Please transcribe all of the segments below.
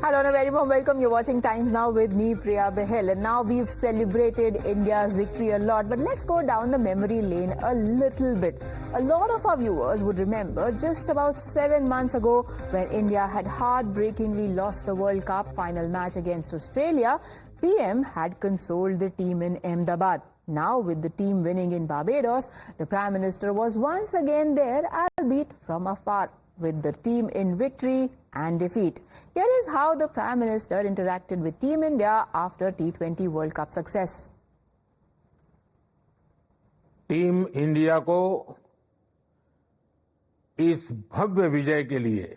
Hello and a very warm welcome. You're watching Times Now with me, Priya Behel. And now we've celebrated India's victory a lot, but let's go down the memory lane a little bit. A lot of our viewers would remember just about 7 months ago when India had heartbreakingly lost the World Cup final match against Australia. PM had consoled the team in Ahmedabad. Now, with the team winning in Barbados, the Prime Minister was once again there, albeit from afar, with the team in victory and defeat. Here is how the Prime Minister interacted with Team India after T20 World Cup success. Team India को इस भव्य विजय के लिए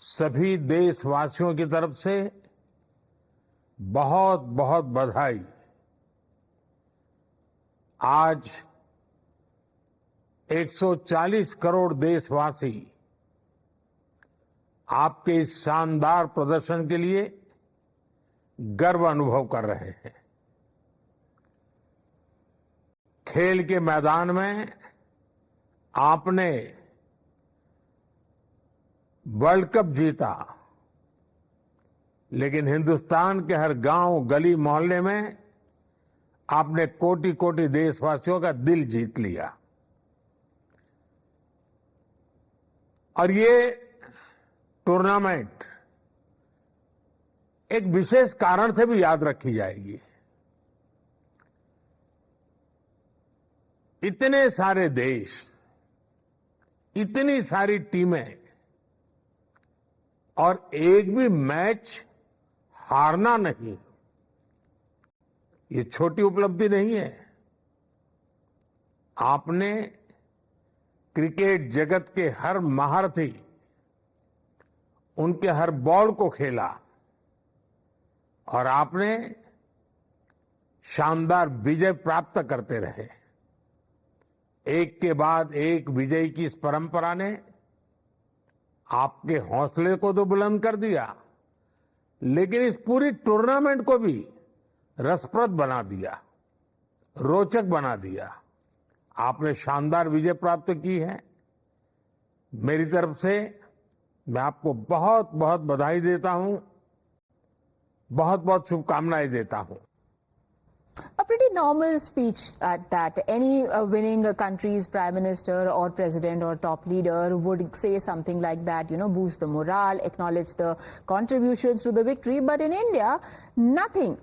सभी देशवासियों की तरफ से बहुत बहुत बधाई। आज 140 करोड़ देशवासी आपके इस शानदार प्रदर्शन के लिए गर्व अनुभव कर रहे हैं। खेल के मैदान में आपने वर्ल्ड कप जीता, लेकिन हिंदुस्तान के हर गांव, गली, मोहल्ले में आपने कोटि कोटि देशवासियों का दिल जीत लिया। और ये टूर्नामेंट एक विशेष कारण से भी याद रखी जाएगी। इतने सारे देश, इतनी सारी टीमें और एक भी मैच हारना नहीं, ये छोटी उपलब्धि नहीं है। आपने क्रिकेट जगत के हर महारथी, उनके हर बॉल को खेला और आपने शानदार विजय प्राप्त करते रहे। एक के बाद एक विजय की इस परंपरा ने आपके हौसले को तो बुलंद कर दिया, लेकिन इस पूरी टूर्नामेंट को भी रसप्रद बना दिया, रोचक बना दिया। आपने शानदार विजय प्राप्त की है। मेरी तरफ से मैं आपको बहुत बहुत बधाई देता हूं, बहुत बहुत शुभकामनाएं देता हूं। A pretty normal speech at that. Any winning country's prime minister or president or top leader would say something like that, boost the morale, acknowledge the contributions to the victory. But in India, nothing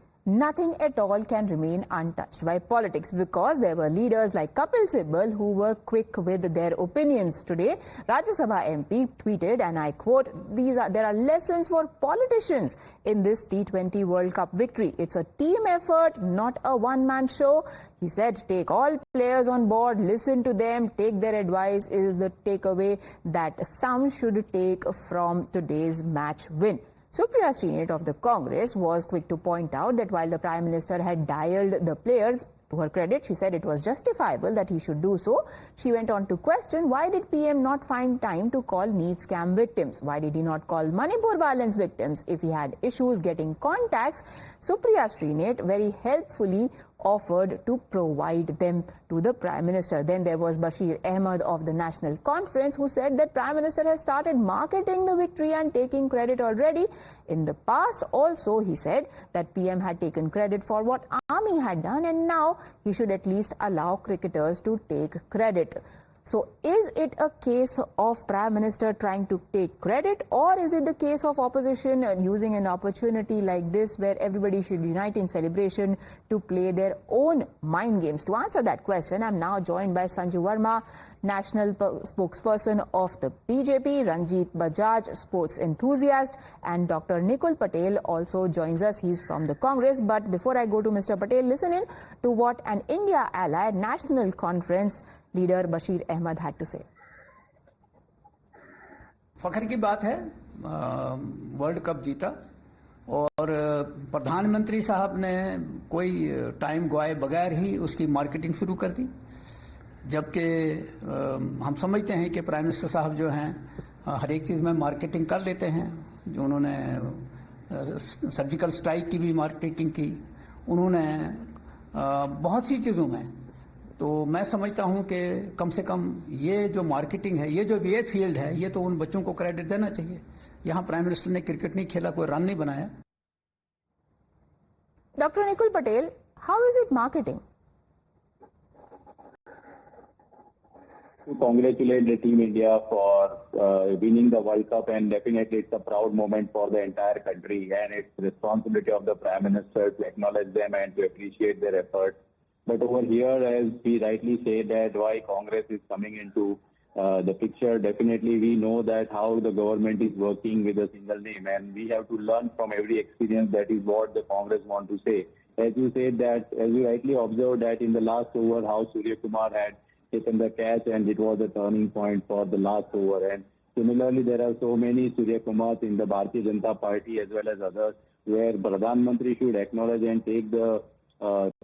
at all can remain untouched by politics, because there were leaders like Kapil Sibal who were quick with their opinions. Today, Rajya Sabha MP tweeted, and I quote, there are lessons for politicians in this T20 World Cup victory. It's a team effort, not a one-man show. He said, take all players on board, listen to them, take their advice is the takeaway that some should take from today's match win. Supriya Srinath of the Congress was quick to point out that while the Prime Minister had dialed the players, to her credit, she said it was justifiable that he should do so. She went on to question, why did PM not find time to call NEET scam victims? Why did he not call Manipur violence victims if he had issues getting contacts? Supriya Srinath very helpfully offered to provide them to the Prime Minister. Then there was Bashir Ahmed of the National Conference, who said that Prime Minister has started marketing the victory and taking credit already. In the past also, he said that PM had taken credit for what Army had done, and now he should at least allow cricketers to take credit. So is it a case of Prime Minister trying to take credit, or is it the case of opposition using an opportunity like this where everybody should unite in celebration to play their own mind games? To answer that question, I'm now joined by Sanju Verma, national spokesperson of the BJP, Ranjit Bajaj, sports enthusiast, and Dr. Nikul Patel also joins us. He's from the Congress. But before I go to Mr. Patel, listen in to what an India Allied National Conference leader Bashir Ahmed had to say. फख्र की बात है, world cup जीता और प्रधानमंत्री साहब ने कोई टाइम गवाए बगैर ही उसकी मार्केटिंग शुरू कर दी। जबकि हम समझते हैं कि प्राइम मिनिस्टर साहब जो हैं हर एक चीज़ में मार्केटिंग कर लेते हैं। जो उन्होंने सर्जिकल स्ट्राइक की भी मार्केटिंग की, उन्होंने बहुत सी चीज़ों में तो मैं समझता हूं कि कम से कम ये जो मार्केटिंग है, ये फील्ड है, ये तो उन बच्चों को क्रेडिट देना चाहिए। यहां प्राइम मिनिस्टर ने क्रिकेट नहीं खेला, कोई रन नहीं बनाया। Dr. Nikul Patel, how is it marketing? To congratulate the Team India for winning the World Cup, and definitely it's a proud moment for the entire country, and it's responsibility of the Prime Minister to acknowledge them and to appreciate their efforts. But over here, as he rightly said, that why Congress is coming into the picture, definitely we know that how the government is working with a single name, and we have to learn from every experience. That is what the Congress want to say. As you said that, as you rightly observed that in the last over, how Surya Kumar had taken the catch, and it was a turning point for the last over. And similarly, there are so many Surya Kumars in the Bharatiya Janata Party as well as others, where Pradhan Mantri should acknowledge and take the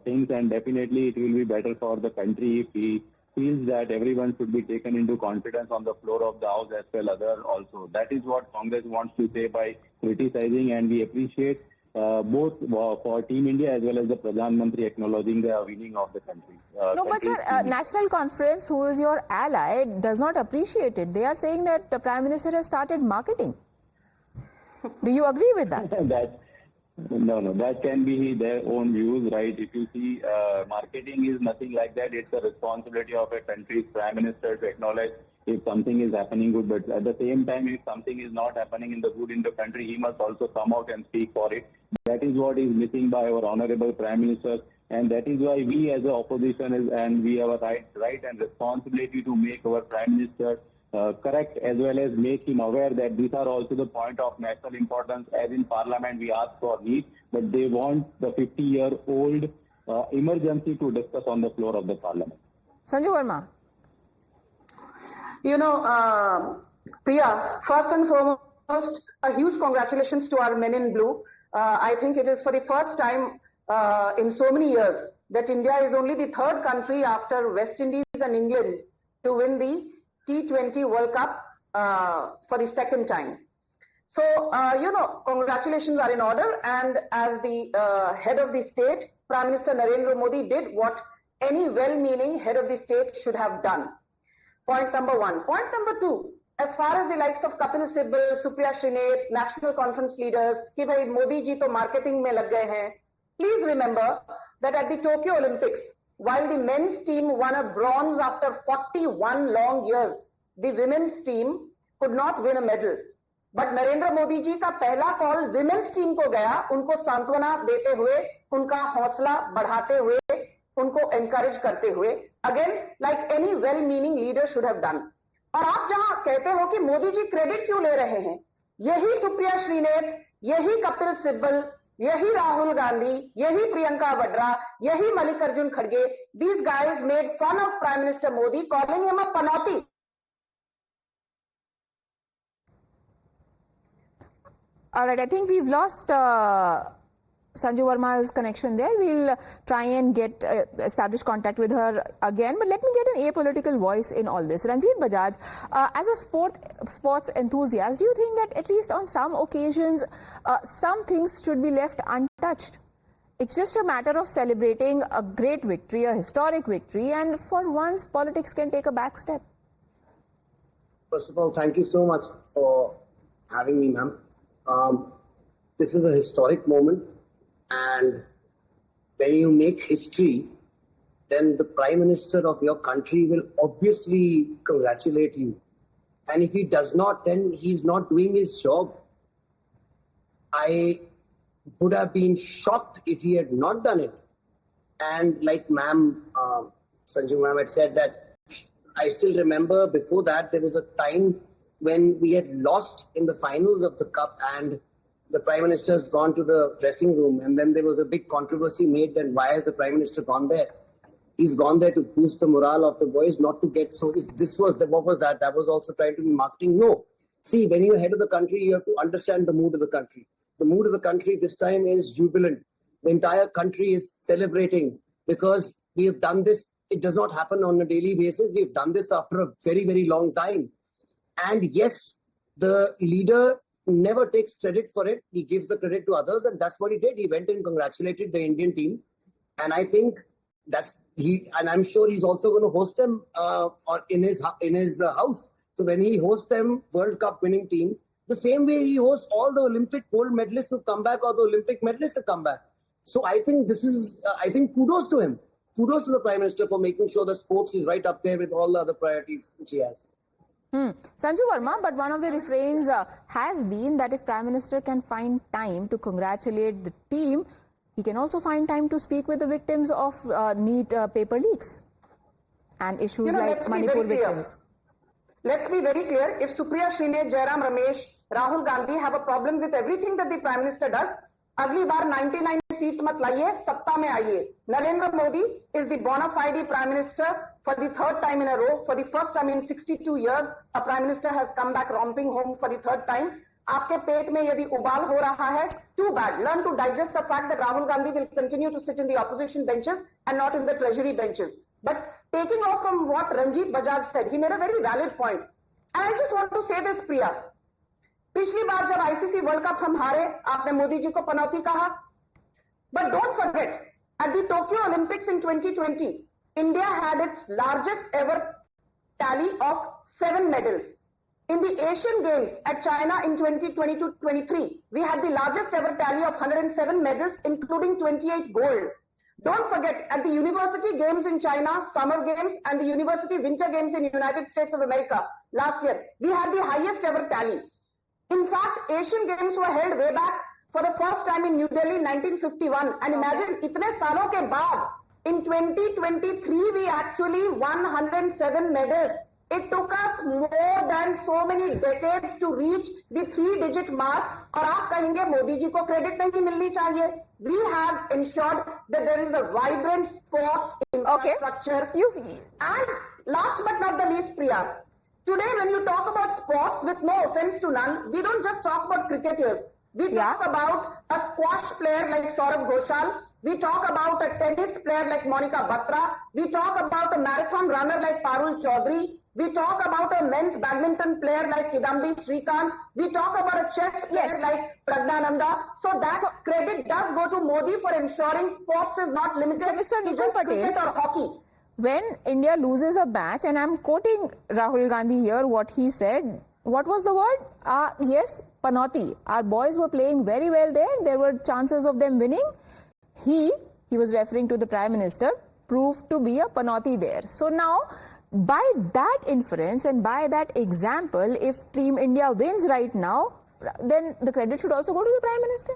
things, and definitely it will be better for the country if he feels that everyone should be taken into confidence on the floor of the House as well other also. That is what Congress wants to say by criticizing, and we appreciate both for Team India as well as the Pradhan Mantri acknowledging the winning of the country. No, but sir, National Conference, who is your ally, does not appreciate it. They are saying that the Prime Minister has started marketing. Do you agree with that? No, that can be their own views, right? If you see, marketing is nothing like that. It's the responsibility of a country's Prime Minister to acknowledge if something is happening good, but at the same time, if something is not happening in the good in the country, he must also come out and speak for it. That is what is missing by our honorable Prime Minister, and that is why we as the opposition and we have a right and responsibility to make our Prime Minister correct, as well as make him aware that these are also the point of national importance. As in Parliament, we ask for need, but they want the 50-year-old emergency to discuss on the floor of the Parliament. Sanju Verma. You know, Priya, first and foremost, a huge congratulations to our men in blue. I think it is for the first time in so many years that India is only the third country after West Indies and England to win the T20 World Cup for the second time. So, you know, congratulations are in order. And as the head of the state, Prime Minister Narendra Modi did what any well-meaning head of the state should have done. Point number one. Point number two, as far as the likes of Kapil Sibal, Supriya Shrinet, National Conference leaders, कि भाई मोदी जी तो marketing में लग गए हैं. Please remember that at the Tokyo Olympics, while the men's team won a bronze after 41 long years, the women's team could not win a medal. But Narendra Modi ji का पहला call women's team को गया, उनको सांत्वना देते हुए, उनका हौसला बढ़ाते हुए, उनको encourage करते हुए, again like any well-meaning leader should have done. और आप जहां कहते हो कि मोदी जी क्रेडिट क्यों ले रहे हैं, यही सुप्रिया श्रीनेत, यही कपिल सिब्बल, यही राहुल गांधी, यही प्रियंका वाड्रा, यही मल्लिकार्जुन खड़गे, these guys made fun of Prime Minister Modi, calling him a panauti. All right, I think we've lost Sanju Verma's connection there. We'll try and get establish contact with her again. But let me get an apolitical voice in all this. Ranjit Bajaj, as a sports enthusiast, do you think that at least on some occasions, some things should be left untouched? It's just a matter of celebrating a great victory, a historic victory, and for once, politics can take a back step. First of all, thank you so much for having me, ma'am. This is a historic moment. And when you make history, then the Prime Minister of your country will obviously congratulate you. And if he does not, then he's not doing his job. I would have been shocked if he had not done it. And like ma'am, Sanju ma'am had said that, I still remember before that there was a time when we had lost in the finals of the Cup and the Prime Minister has gone to the dressing room, and then there was a big controversy made that why has the Prime Minister gone there? He's gone there to boost the morale of the boys, not to get... So if this was, what was that? That was also trying to be marketing? No. See, when you're head of the country, you have to understand the mood of the country. The mood of the country this time is jubilant. The entire country is celebrating because we have done this. It does not happen on a daily basis. We've done this after a very, very long time. And yes, the leader never takes credit for it. He gives the credit to others, and that's what he did. He went and congratulated the Indian team. And I think that's and I'm sure he's also going to host them or in his house. So when he hosts them, World Cup winning team, the same way he hosts all the Olympic gold medalists who come back or the Olympic medalists who come back. So I think this is, I think kudos to him. Kudos to the Prime Minister for making sure that sports is right up there with all the other priorities which he has. Sanju Verma, but one of the refrains has been that if Prime Minister can find time to congratulate the team, he can also find time to speak with the victims of NEET paper leaks and issues like Manipur victims. Let's be very clear. If Supriya Shrine, Jairam Ramesh, Rahul Gandhi have a problem with everything that the Prime Minister does, अगली बार 99 seats मत लाइए, सत्ता में आइए. Narendra Modi is the bona fide Prime Minister for the third time in a row. For the first time in 62 years, a Prime Minister has come back romping home for the third time. आपके पेट में यदि उबाल हो रहा है, too bad. Learn to digest the fact that Rahul Gandhi will continue to sit in the opposition benches and not in the treasury benches. But taking off from what Ranjit Bajaj said, he made a very valid point. And I just want to say this, Priya. पिछली बार जब ICC world cup हम हारे, आपने मोदी जी को पनौती कहा. But don't forget, at the Tokyo Olympics in 2020, India had its largest ever tally of 7 medals. In the Asian Games at China in 2022-23, we had the largest ever tally of 107 medals, including 28 gold. Don't forget, at the University Games in China, Summer Games, and the University Winter Games in the United States of America last year, we had the highest ever tally. In fact, Asian Games were held way back for the first time in New Delhi in 1951. And imagine, itne saalon ke baad, in 2023, we actually won 107 medals. It took us more than so many decades to reach the 3-digit mark. और आप कहेंगे मोदी जी को credit नहीं मिलनी चाहिए. We have ensured that there is a vibrant sports infrastructure. Okay. And last but not the least, Priya, today when you talk about sports, with no offense to none, we don't just talk about cricketers. We talk about a squash player like Saurabh Ghoshal. We talk about a tennis player like Monica Batra. We talk about a marathon runner like Parul Chaudhary. We talk about a men's badminton player like Kidambi Srikanth. We talk about a chess player like Pragnananda. So that credit does go to Modi for ensuring sports is not limited to just cricket or hockey. When India loses a match, and I'm quoting Rahul Gandhi here, what he said, what was the word? Yes, panauti. Our boys were playing very well there. There were chances of them winning. He was referring to the Prime Minister, proved to be a panauti there. So now, by that inference and by that example, if Team India wins right now, then the credit should also go to the Prime Minister.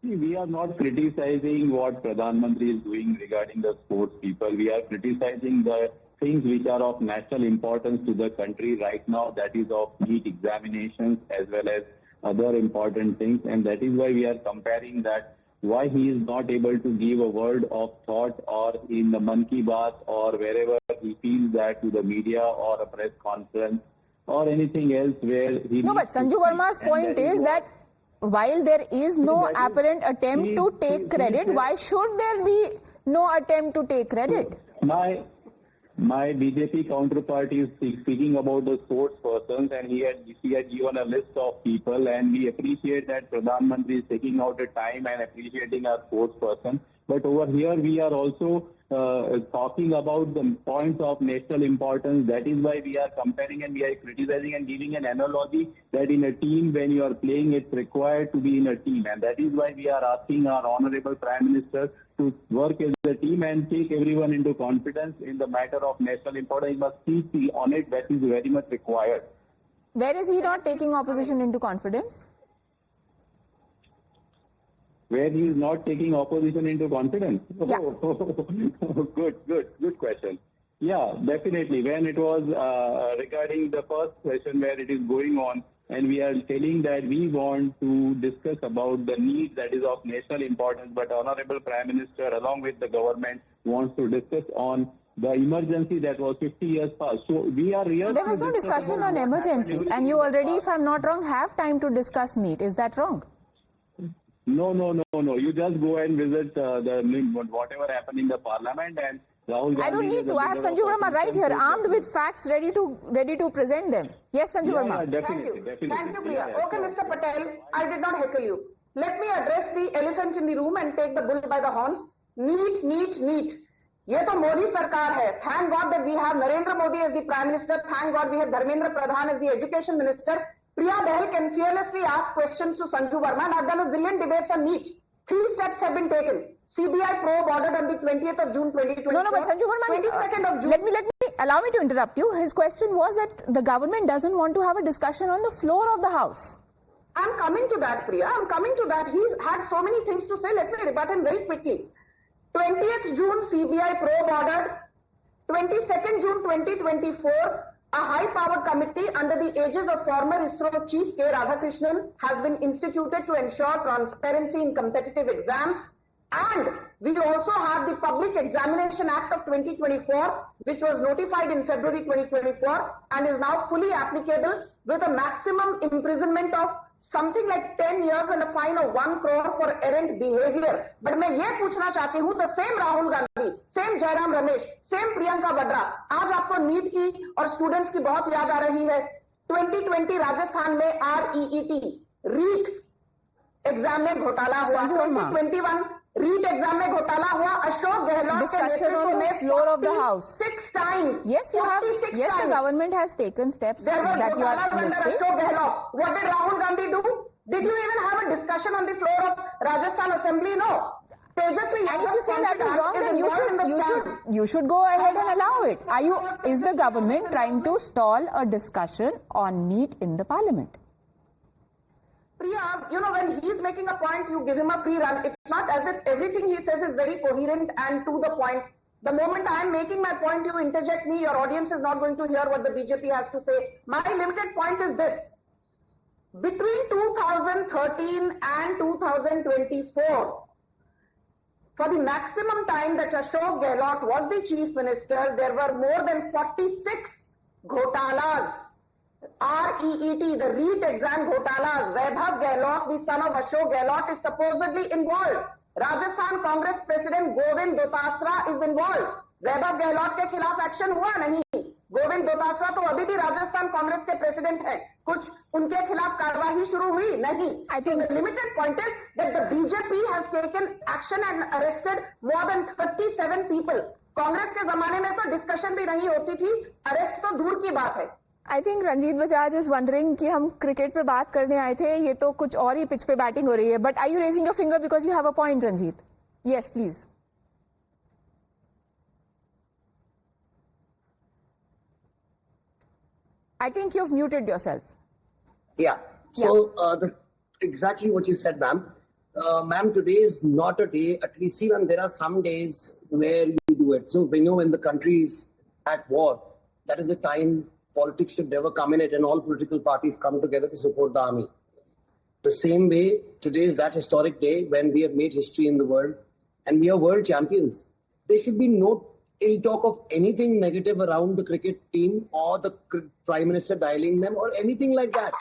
We are not criticizing what Pradhan Mantri is doing regarding the sports people. We are criticizing the things which are of national importance to the country right now, that is of NEET examinations as well as other important things. And that is why we are comparing that why he is not able to give a word of thought or in the Mann Ki Baat or wherever he feels that to the media or a press conference or anything else where he... No, but Sanju Verma's point is that while there is no apparent attempt to take credit, why should there be no attempt to take credit? My BJP counterpart is speaking about the sports persons, and he had given a list of people, and we appreciate that Pradhan Mantri is taking out the time and appreciating our sports person. But over here, we are also talking about the points of national importance. That is why we are comparing and we are criticizing and giving an analogy that in a team, when you are playing, it's required to be in a team. And that is why we are asking our Honorable Prime Minister to work as a team and take everyone into confidence in the matter of national importance. He must see on it. That is very much required. Where is he not taking opposition into confidence? Where he is not taking opposition into confidence? Yeah. Good question. Yeah, definitely. When it was regarding the first question where it is going on, and we are telling that we want to discuss about the need that is of national importance, but Honorable Prime Minister along with the government wants to discuss on the emergency that was 50 years past. So we are here. There was no discussion on emergency, and you already, if I'm not wrong, have time to discuss NEET. Is that wrong? No. You just go and visit whatever happened in the parliament, and Rahul Gandhi. I don't need to. I have Sanju Verma right here, armed with facts, ready to present them. Yes, Sanju Verma. Yeah, definitely. Thank you, Priya. Okay, Mr. Patel, I did not heckle you. Let me address the elephant in the room and take the bull by the horns. NEET NEET NEET, ये तो मोदी सरकार है. Thank God that we have Narendra Modi as the Prime Minister. Thank God we have Dharmendra Pradhan as the Education Minister. Priya Bahl can fearlessly ask questions to Sanju Verma, and I've done a zillion debates on NEET. 3 steps have been taken. CBI probe ordered on the 20th of June 2024. No, but Sanju Verma, 22nd of June. allow me to interrupt you. His question was that the government doesn't want to have a discussion on the floor of the House. I'm coming to that, Priya. I'm coming to that. He's had so many things to say. Let me rebut him very quickly. 20th June, CBI probe ordered. 22nd June 2024, a high-powered committee under the aegis of former ISRO Chief K. Radhakrishnan has been instituted to ensure transparency in competitive exams. And we also have the Public Examination Act of 2024, which was notified in February 2024 and is now fully applicable with a maximum imprisonment of something like 10 years and a fine of 1 crore for errant behavior. But मैं ये पूछना चाहती हूँ, the same Rahul Gandhi, same Jairam Ramesh, same Priyanka Vadra, आज आपको NEET की और students की बहुत याद आ रही है. 2020 राजस्थान में REET एग्जाम में घोटाला हुआ. 2021 रीट एग्जाम में घोटाला हुआ. अशोक गहलोत के नेतृत्व में floor of the House 6 times. Yes, you have. Yes, the government has taken steps There were that you ghotalas are under listing. Ashok Gehlot. What did Rahul Gandhi do? Did you even have a discussion on the floor of Rajasthan Assembly? No. Tejasvi And if you say that is wrong, then involved you should go ahead and allow it. Is the government trying to stall a discussion on NEET in the parliament? Priya, you know, when he's making a point, you give him a free run. It's not as if everything he says is very coherent and to the point. The moment I'm making my point, you interject me. Your audience is not going to hear what the BJP has to say. My limited point is this. Between 2013 and 2024, for the maximum time that Ashok Gehlot was the chief minister, there were more than 46 ghotalas. REET, the REET exam ghotalas. Vaibhav Gehlot, the son of Ashok Gehlot, is supposedly involved. Rajasthan Congress President Govind Dotasra is involved. Vaibhav Gehlot के खिलाफ action हुआ नहीं. गोविंद दोतासरा तो अभी भी राजस्थान कांग्रेस के president है. कुछ उनके खिलाफ कार्रवाई शुरू हुई नहीं. I think the limited point is that the BJP has taken action and arrested more than 37 people. Congress के जमाने में तो डिस्कशन भी नहीं होती थी, अरेस्ट तो दूर की बात है. I think Ranjit Bajaj is wondering कि हम क्रिकेट पे बात करने आए थे, ये तो कुछ और ही पिच पे बैटिंग हो रही है. But are you raising your finger because you have a point, Ranjit? Yes, please. I think you've muted yourself. Yeah. So exactly what you said, ma'am. Ma'am, today is not a day. At least, see, ma'am, there are some days where you do it. So when the country is at war, that is the time politics should never come in it, and all political parties come together to support the army. The same way, today is that historic day when we have made history in the world, and we are world champions. There should be no ill talk of anything negative around the cricket team or the Prime Minister dialing them or anything like that.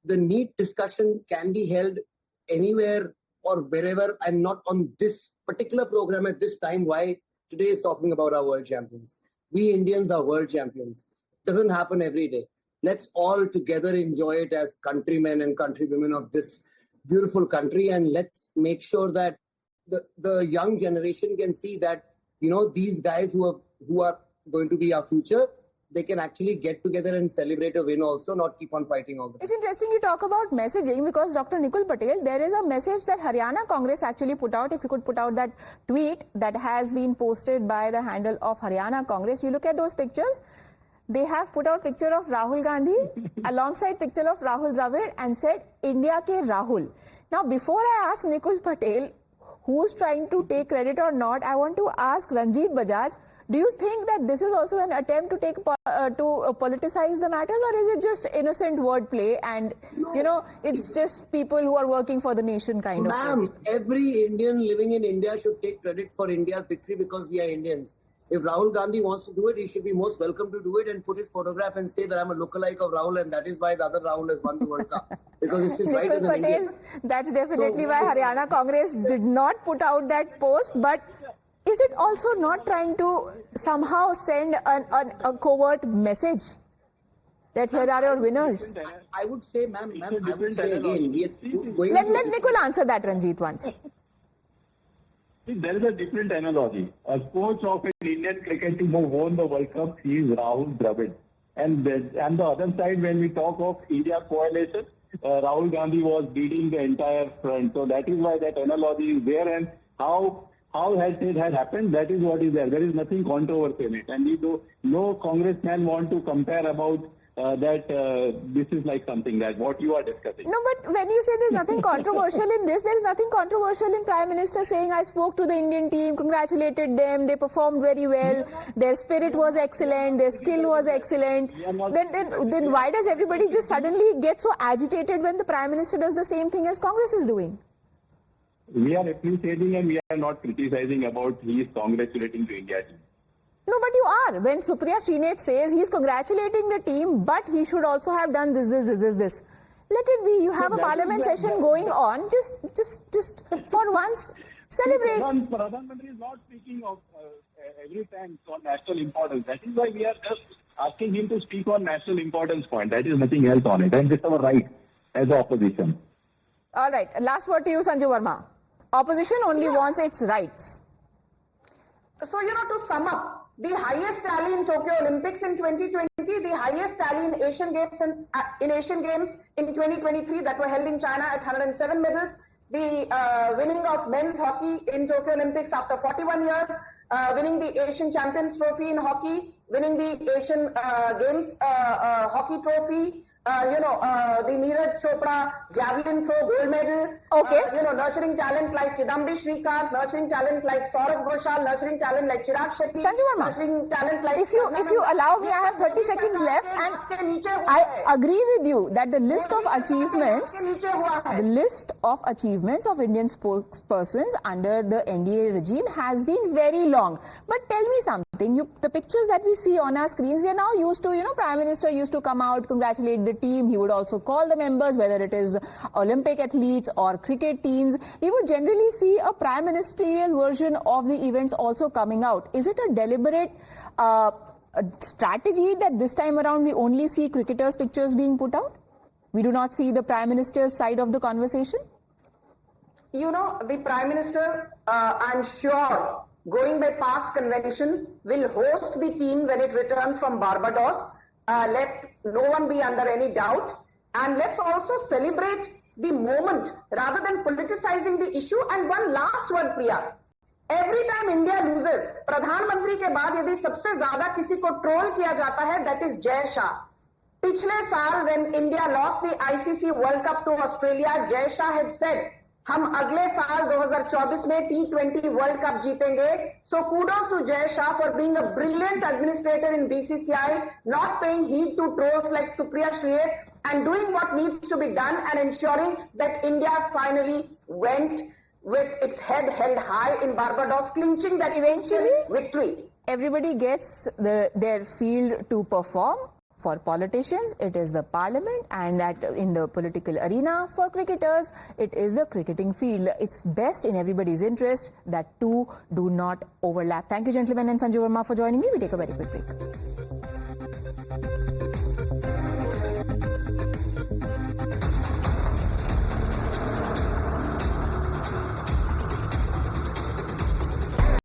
The NEET discussion can be held anywhere or wherever, and not on this particular program at this time. Why today is talking about our world champions. We Indians are world champions. Doesn't happen every day. Let's all together enjoy it as countrymen and countrywomen of this beautiful country, and let's make sure that the young generation can see that, you know, these guys who are going to be our future, they can actually get together and celebrate a win also, not keep on fighting all the time. It's interesting you talk about messaging, because Dr. Nikul Patel, there is a message that Haryana Congress actually put out. If you could put out that tweet that has been posted by the handle of Haryana Congress, you look at those pictures. They have put out picture of Rahul Gandhi alongside picture of Rahul Dravid and said, India ke Rahul. Now, before I ask Nikul Patel who's trying to take credit or not, I want to ask Ranjit Bajaj, do you think that this is also an attempt to politicize the matters, or is it just innocent wordplay and, you know, it's just people who are working for the nation kind of thing? Ma'am, every Indian living in India should take credit for India's victory because we are Indians. If Rahul Gandhi wants to do it, he should be most welcome to do it and put his photograph and say that I'm a lookalike of Rahul and that is why the other Rahul has won the World Cup. Because it's his right as an Indian. That's definitely why Haryana Congress did not put out that post. But is it also not trying to somehow send a covert message that here are your winners? I would say, ma'am, I would say again, we are going Let Nikul answer that, Ranjit, once. See, there is a different analogy. A coach of an Indian cricket team who won the World Cup, he is Rahul Dravid. And the other side, when we talk of India coalition, Rahul Gandhi was leading the entire front. So that is why that analogy is there. And how has it had happened? That is what is there. There is nothing controversial in it. And no congressman want to compare about this is like something that what you are discussing. No, but when you say there's nothing controversial in this, there is nothing controversial in Prime Minister saying, I spoke to the Indian team, congratulated them, they performed very well, their spirit was excellent, their skill was excellent. Then why does everybody just suddenly get so agitated when the Prime Minister does the same thing as Congress is doing? We are appreciating and we are not criticizing about he is congratulating the India team. No, but you are. When Supriya Srinath says he's congratulating the team, but he should also have done this. Let it be. You have a parliament session going on. Just for once, celebrate. Pradhan Mantri is not speaking of every time on national importance. That is why we are just asking him to speak on national importance point. That is nothing else on it. And this is our right as opposition. All right. Last word to you, Sanju Verma. Opposition only wants its rights. So, to sum up, the highest tally in Tokyo Olympics in 2020, the highest tally in Asian Games in 2023 that were held in China at 107 medals, the winning of men's hockey in Tokyo Olympics after 41 years, winning the Asian Champions Trophy in hockey, winning the Asian Games hockey trophy, the Neeraj Chopra javelin throw gold medal. Okay. Nurturing talent like Kidambi Shrikant, nurturing talent like Saurabh Ghoshal, nurturing talent like Chirag Shetty. Sanju Verma, nurturing talent like if you allow me, I have 30 seconds left, and I agree with you that the list of achievements of Indian spokespersons under the NDA regime has been very long. But tell me something, the pictures that we see on our screens, we are now used to, Prime Minister used to come out, congratulate the team. He would also call the members, whether it is Olympic athletes or cricket teams. We would generally see a prime ministerial version of the events also coming out. Is it a deliberate strategy that this time around we only see cricketers' pictures being put out? We do not see the Prime Minister's side of the conversation? The Prime Minister, I'm sure, going by past convention, will host the team when it returns from Barbados. Let no one be under any doubt. And let's also celebrate the moment rather than politicizing the issue. And one last word, Priya. Every time India loses, Pradhan Mantri के बाद यदि सबसे ज़्यादा किसी को troll किया जाता है, that is Jay Shah. पिछले साल when India lost the ICC World Cup to Australia, Jay Shah had said, हम अगले साल 2024 में T20 World Cup जीतेंगे. So kudos to Jay Shah for being a brilliant administrator in BCCI, not paying heed to trolls like Supriya Srinath and doing what needs to be done and ensuring that India finally went with its head held high in Barbados, clinching that eventually victory. Everybody gets their field to perform. For politicians, it is the parliament, and that in the political arena, for cricketers, it is the cricketing field. It's best in everybody's interest that two do not overlap. Thank you, gentlemen, and Sanju Verma for joining me. We take a very quick break.